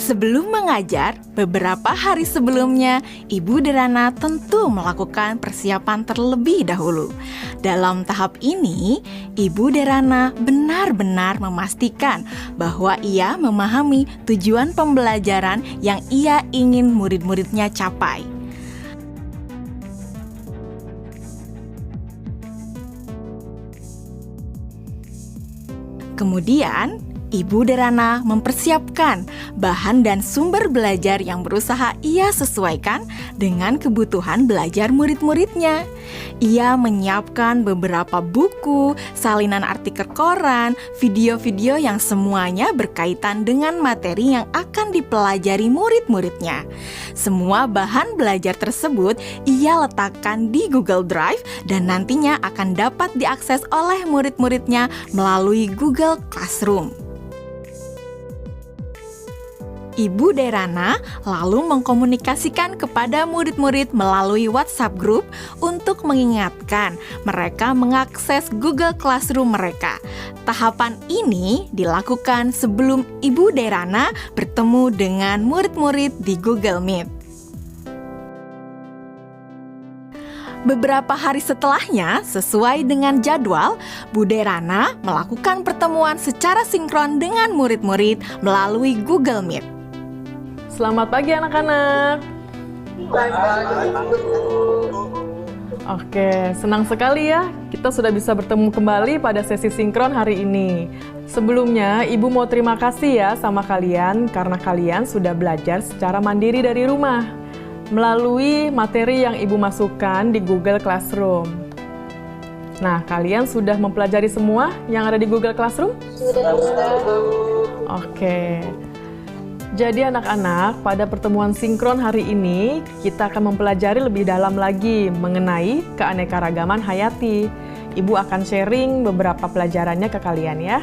Sebelum mengajar, beberapa hari sebelumnya, Ibu Derana tentu melakukan persiapan terlebih dahulu. Dalam tahap ini, Ibu Derana benar-benar memastikan bahwa ia memahami tujuan pembelajaran yang ia ingin murid-muridnya capai. Kemudian, Ibu Derana mempersiapkan bahan dan sumber belajar yang berusaha ia sesuaikan dengan kebutuhan belajar murid-muridnya. Ia menyiapkan beberapa buku, salinan artikel koran, video-video yang semuanya berkaitan dengan materi yang akan dipelajari murid-muridnya. Semua bahan belajar tersebut ia letakkan di Google Drive dan nantinya akan dapat diakses oleh murid-muridnya melalui Google Classroom. Ibu Derana lalu mengkomunikasikan kepada murid-murid melalui WhatsApp Group untuk mengingatkan mereka mengakses Google Classroom mereka. Tahapan ini dilakukan sebelum Ibu Derana bertemu dengan murid-murid di Google Meet. Beberapa hari setelahnya, sesuai dengan jadwal, Bu Derana melakukan pertemuan secara sinkron dengan murid-murid melalui Google Meet. Selamat pagi anak-anak. Oke, senang sekali ya kita sudah bisa bertemu kembali pada sesi sinkron hari ini. Sebelumnya, Ibu mau terima kasih ya sama kalian karena kalian sudah belajar secara mandiri dari rumah melalui materi yang Ibu masukkan di Google Classroom. Nah, kalian sudah mempelajari semua yang ada di Google Classroom? Sudah. Oke. Jadi anak-anak, pada pertemuan sinkron hari ini, kita akan mempelajari lebih dalam lagi mengenai keanekaragaman hayati. Ibu akan sharing beberapa pelajarannya ke kalian ya.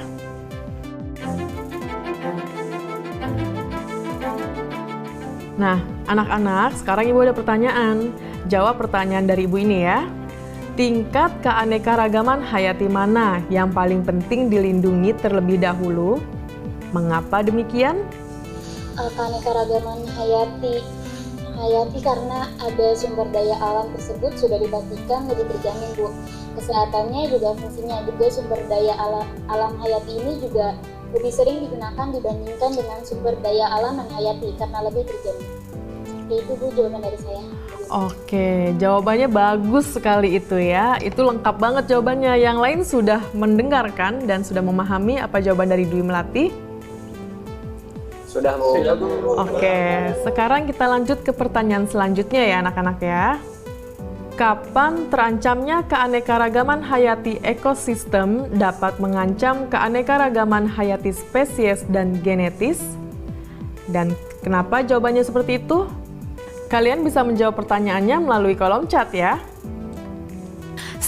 Nah, anak-anak, sekarang Ibu ada pertanyaan. Jawab pertanyaan dari Ibu ini ya. Tingkat keanekaragaman hayati mana yang paling penting dilindungi terlebih dahulu? Mengapa demikian? Keanekaragaman hayati karena ada sumber daya alam tersebut sudah dipastikan lebih terjamin, Bu. Kesehatannya juga fungsinya juga sumber daya alam hayati ini juga lebih sering digunakan dibandingkan dengan sumber daya alam non-hayati karena lebih terjamin. Itu Bu jawaban dari saya. Oke, jawabannya bagus sekali itu ya. Itu lengkap banget jawabannya. Yang lain sudah mendengarkan dan sudah memahami apa jawaban dari Dwi Melati? Sudah, Bu. Oke, sekarang kita lanjut ke pertanyaan selanjutnya ya anak-anak ya. Kapan terancamnya keanekaragaman hayati ekosistem dapat mengancam keanekaragaman hayati spesies dan genetis? Dan kenapa jawabannya seperti itu? Kalian bisa menjawab pertanyaannya melalui kolom chat ya.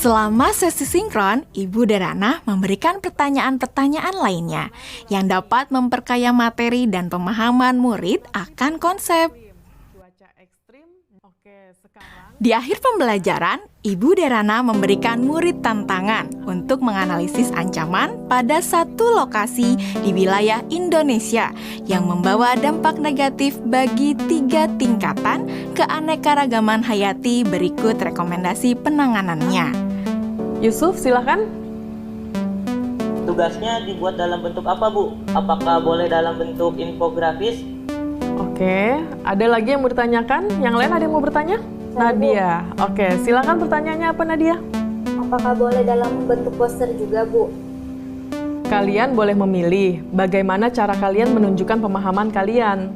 Selama sesi sinkron, Ibu Derana memberikan pertanyaan-pertanyaan lainnya yang dapat memperkaya materi dan pemahaman murid akan konsep. Di akhir pembelajaran, Ibu Derana memberikan murid tantangan untuk menganalisis ancaman pada satu lokasi di wilayah Indonesia yang membawa dampak negatif bagi 3 tingkatan keanekaragaman hayati. Berikut rekomendasi penanganannya. Yusuf, silakan. Tugasnya dibuat dalam bentuk apa, Bu? Apakah boleh dalam bentuk infografis? Oke, ada lagi yang mau ditanyakan? Yang lain ada yang mau bertanya? Nadia. Oke, silakan pertanyaannya apa Nadia? Apakah boleh dalam bentuk poster juga, Bu? Kalian boleh memilih bagaimana cara kalian menunjukkan pemahaman kalian.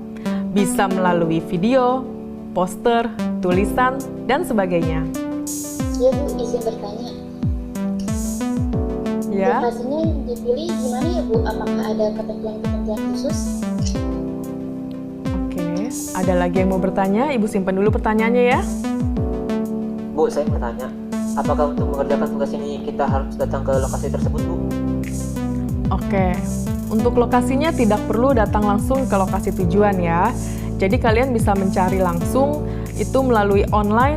Bisa melalui video, poster, tulisan, dan sebagainya. Ya, Bu, izin bertanya. Ya. Lokasinya yang dipilih gimana ya, Bu? Apakah ada ketentuan-ketentuan khusus? Oke, ada lagi yang mau bertanya? Ibu simpan dulu pertanyaannya ya. Bu, saya mau tanya, apakah untuk mengerjakan tugas ini kita harus datang ke lokasi tersebut, Bu? Oke, untuk lokasinya tidak perlu datang langsung ke lokasi tujuan ya. Jadi kalian bisa mencari langsung itu melalui online.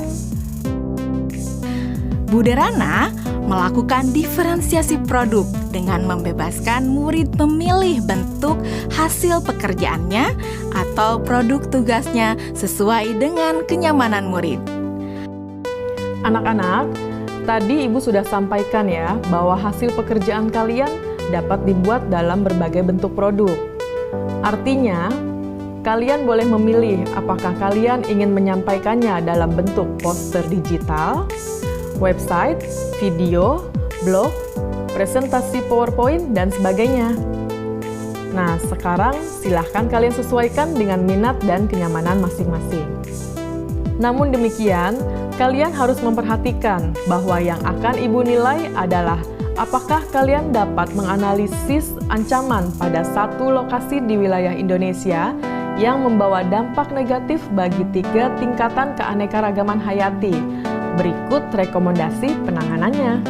Bu Derana melakukan diferensiasi produk dengan membebaskan murid memilih bentuk hasil pekerjaannya atau produk tugasnya sesuai dengan kenyamanan murid. Anak-anak, tadi Ibu sudah sampaikan ya bahwa hasil pekerjaan kalian dapat dibuat dalam berbagai bentuk produk. Artinya, kalian boleh memilih apakah kalian ingin menyampaikannya dalam bentuk poster digital, website, video, blog, presentasi PowerPoint, dan sebagainya. Nah, sekarang silahkan kalian sesuaikan dengan minat dan kenyamanan masing-masing. Namun demikian, kalian harus memperhatikan bahwa yang akan Ibu nilai adalah apakah kalian dapat menganalisis ancaman pada satu lokasi di wilayah Indonesia yang membawa dampak negatif bagi 3 tingkatan keanekaragaman hayati. Berikut rekomendasi penanganannya.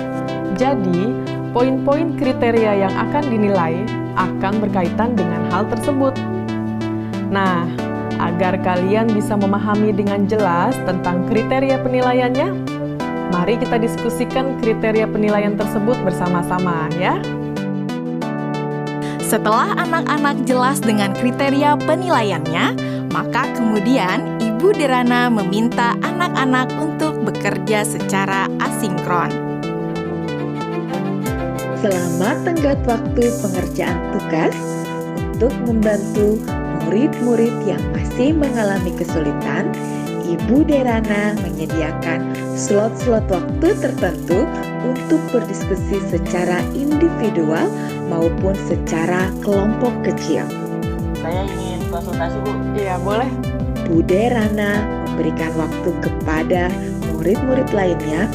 Jadi, poin-poin kriteria yang akan dinilai akan berkaitan dengan hal tersebut. Nah, agar kalian bisa memahami dengan jelas tentang kriteria penilaiannya, mari kita diskusikan kriteria penilaian tersebut bersama-sama ya. Setelah anak-anak jelas dengan kriteria penilaiannya, maka kemudian Ibu Derana meminta anak-anak untuk bekerja secara asinkron. Selamat tenggat waktu pengerjaan tugas untuk membantu murid-murid yang masih mengalami kesulitan. Ibu Derana menyediakan slot-slot waktu tertentu untuk berdiskusi secara individual maupun secara kelompok kecil. Saya ingin konsultasi, Bu. Iya, boleh. Bu Derana memberikan waktu kepada murid-murid lainnya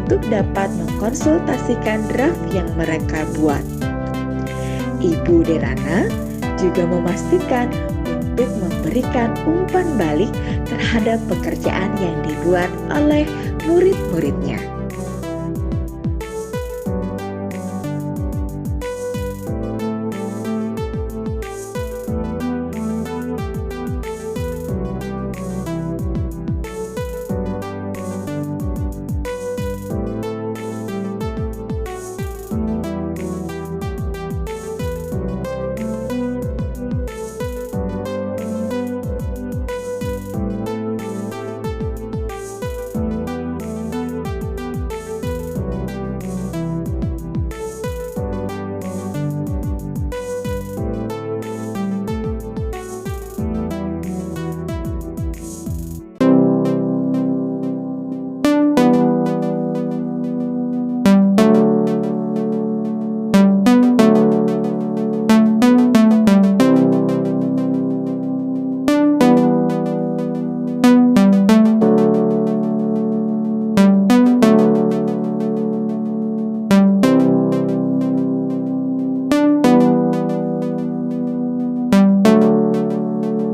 untuk dapat mengkonsultasikan draft yang mereka buat. Ibu Derana juga memastikan untuk memberikan umpan balik terhadap pekerjaan yang dibuat oleh murid-muridnya.